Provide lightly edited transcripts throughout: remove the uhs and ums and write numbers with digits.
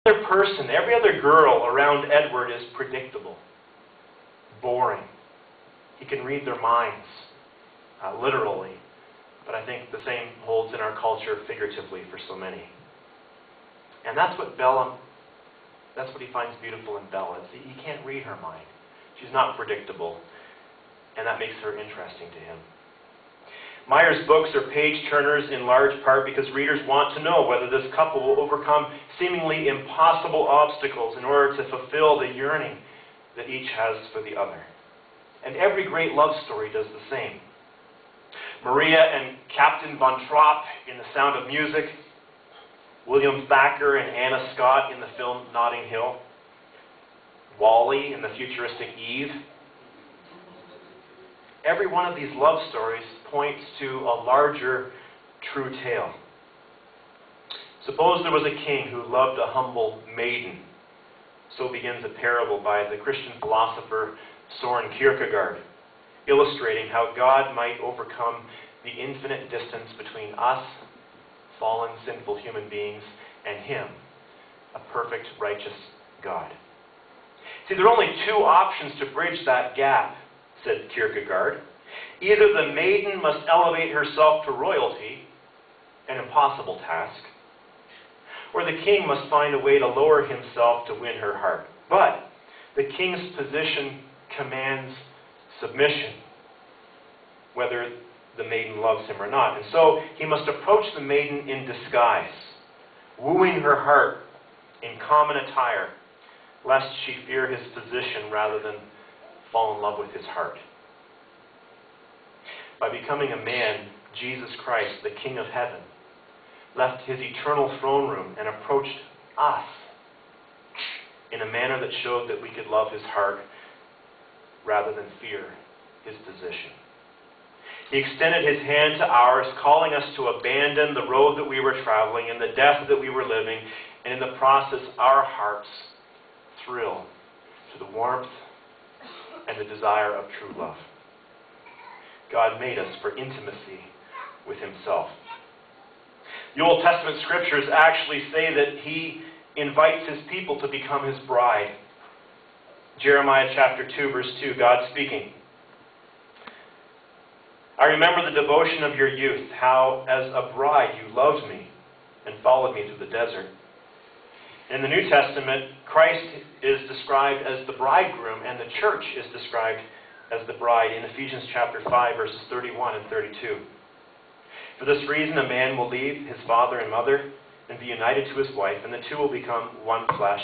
other person, every other girl around Edward is predictable, boring. He can read their minds, literally. But I think the same holds in our culture figuratively for so many. And that's what he finds beautiful in Bella. He can't read her mind. She's not predictable. And that makes her interesting to him. Meyer's books are page-turners in large part because readers want to know whether this couple will overcome seemingly impossible obstacles in order to fulfill the yearning that each has for the other. And every great love story does the same. Maria and Captain Von Trapp in The Sound of Music, William Thacker and Anna Scott in the film Notting Hill, Wall-E in the futuristic Eve. Every one of these love stories points to a larger true tale. Suppose there was a king who loved a humble maiden. So begins a parable by the Christian philosopher Soren Kierkegaard, illustrating how God might overcome the infinite distance between us, fallen, sinful human beings, and Him, a perfect, righteous God. See, there are only two options to bridge that gap, said Kierkegaard. Either the maiden must elevate herself to royalty, an impossible task, or the king must find a way to lower himself to win her heart. But the king's position commands submission, whether the maiden loves him or not. And so he must approach the maiden in disguise, wooing her heart in common attire, lest she fear his position rather than fall in love with his heart. By becoming a man, Jesus Christ, the King of Heaven, left his eternal throne room and approached us in a manner that showed that we could love his heart rather than fear his position. He extended his hand to ours, calling us to abandon the road that we were traveling and the death that we were living, and in the process our hearts thrill to the warmth and the desire of true love. God made us for intimacy with himself. The Old Testament scriptures actually say that he invites his people to become his bride. Jeremiah chapter 2, verse 2, God speaking. I remember the devotion of your youth, how as a bride you loved me and followed me through the desert. In the New Testament, Christ is described as the bridegroom, and the church is described as the bride in Ephesians chapter 5, verses 31 and 32. For this reason, a man will leave his father and mother and be united to his wife, and the two will become one flesh.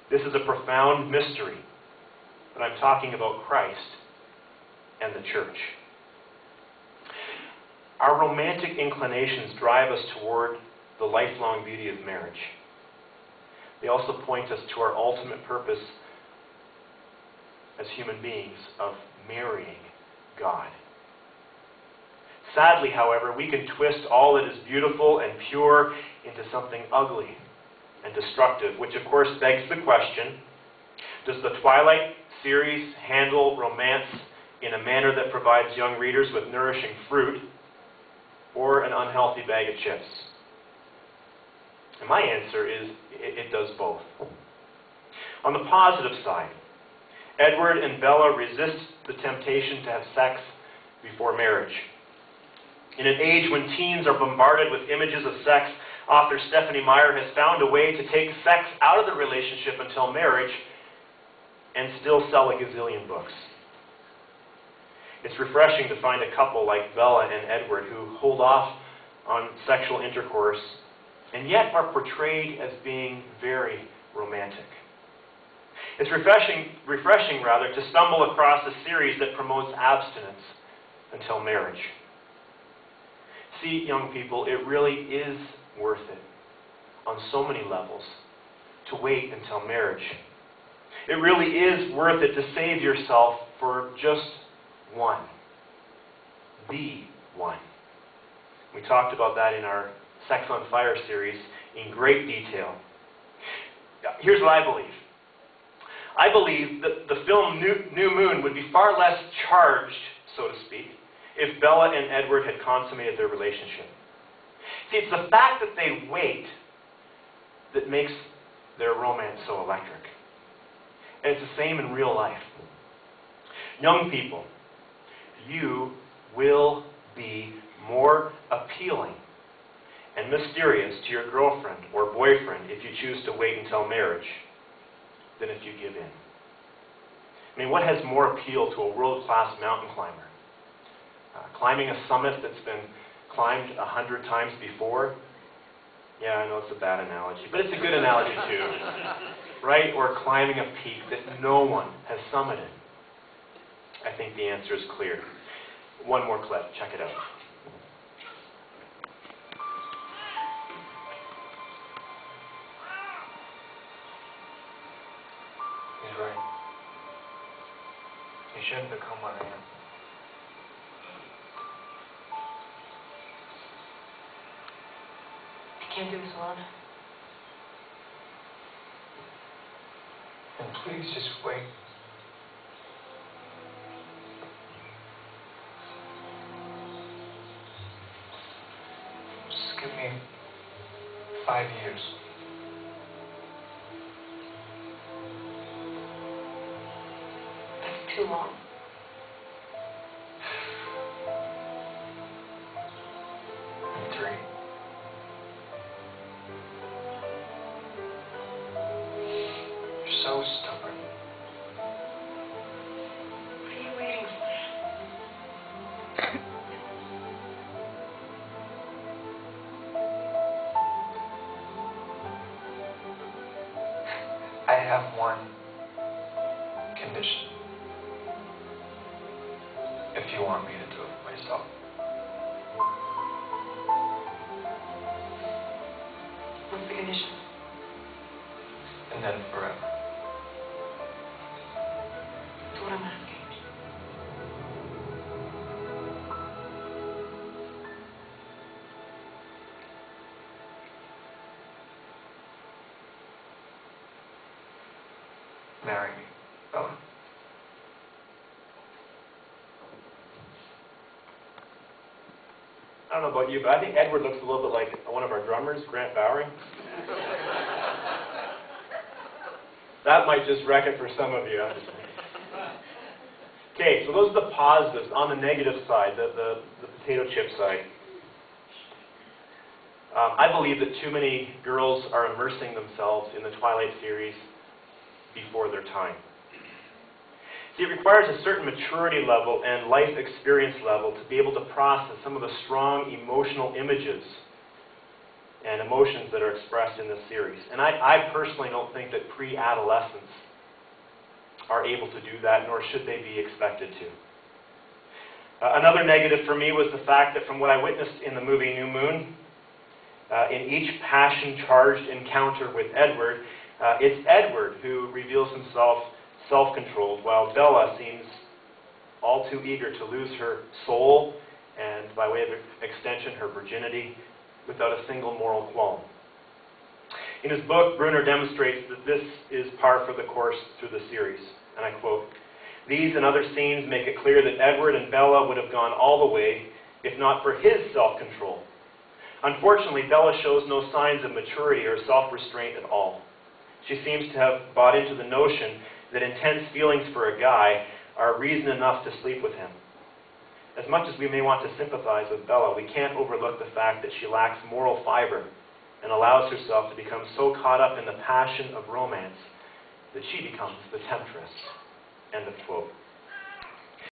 This is a profound mystery, but I'm talking about Christ and the church. Our romantic inclinations drive us toward the lifelong beauty of marriage. They also point us to our ultimate purpose as human beings of marrying God. Sadly, however, we can twist all that is beautiful and pure into something ugly and destructive, which of course begs the question, does the Twilight series handle romance in a manner that provides young readers with nourishing fruit or an unhealthy bag of chips? And my answer is, it does both. On the positive side, Edward and Bella resist the temptation to have sex before marriage. In an age when teens are bombarded with images of sex, author Stephanie Meyer has found a way to take sex out of the relationship until marriage and still sell a gazillion books. It's refreshing to find a couple like Bella and Edward who hold off on sexual intercourse and yet are portrayed as being very romantic. It's refreshing to stumble across a series that promotes abstinence until marriage. See, young people, it really is worth it on so many levels to wait until marriage. It really is worth it to save yourself for just one. The one. We talked about that in our Sex on Fire series in great detail. Here's what I believe. I believe that the film New Moon would be far less charged, so to speak, if Bella and Edward had consummated their relationship. See, it's the fact that they wait that makes their romance so electric. And it's the same in real life. Young people, you will be more appealing and mysterious to your girlfriend or boyfriend if you choose to wait until marriage than if you give in. I mean, what has more appeal to a world-class mountain climber? Climbing a summit that's been climbed 100 times before? Yeah, I know it's a bad analogy, but it's a good analogy too. Right? Or climbing a peak that no one has summited. I think the answer is clear. One more clip. Check it out. He's right. You shouldn't become what I am. I can't do this alone. And please just wait. Just give me 5 years. That's too long. And 3. You're so stubborn. What are you waiting for? I have one condition. If you want me to do it myself. What's the condition? And then forever. That's what I'm asking. Marry me, Bella. I don't know about you, but I think Edward looks a little bit like one of our drummers, Grant Bowery. That might just wreck it for some of you. Okay, so those are the positives. On the negative side, the potato chip side. I believe that too many girls are immersing themselves in the Twilight series before their time. See, it requires a certain maturity level and life experience level to be able to process some of the strong emotional images and emotions that are expressed in this series. And I personally don't think that pre-adolescents are able to do that, nor should they be expected to. Another negative for me was the fact that from what I witnessed in the movie New Moon, in each passion-charged encounter with Edward, it's Edward who reveals himself self-controlled, while Bella seems all too eager to lose her soul and, by way of extension, her virginity without a single moral qualm. In his book, Bruner demonstrates that this is par for the course through the series, and I quote, "These and other scenes make it clear that Edward and Bella would have gone all the way if not for his self-control. Unfortunately, Bella shows no signs of maturity or self-restraint at all. She seems to have bought into the notion that intense feelings for a guy are reason enough to sleep with him. As much as we may want to sympathize with Bella, we can't overlook the fact that she lacks moral fiber and allows herself to become so caught up in the passion of romance that she becomes the temptress." End of quote.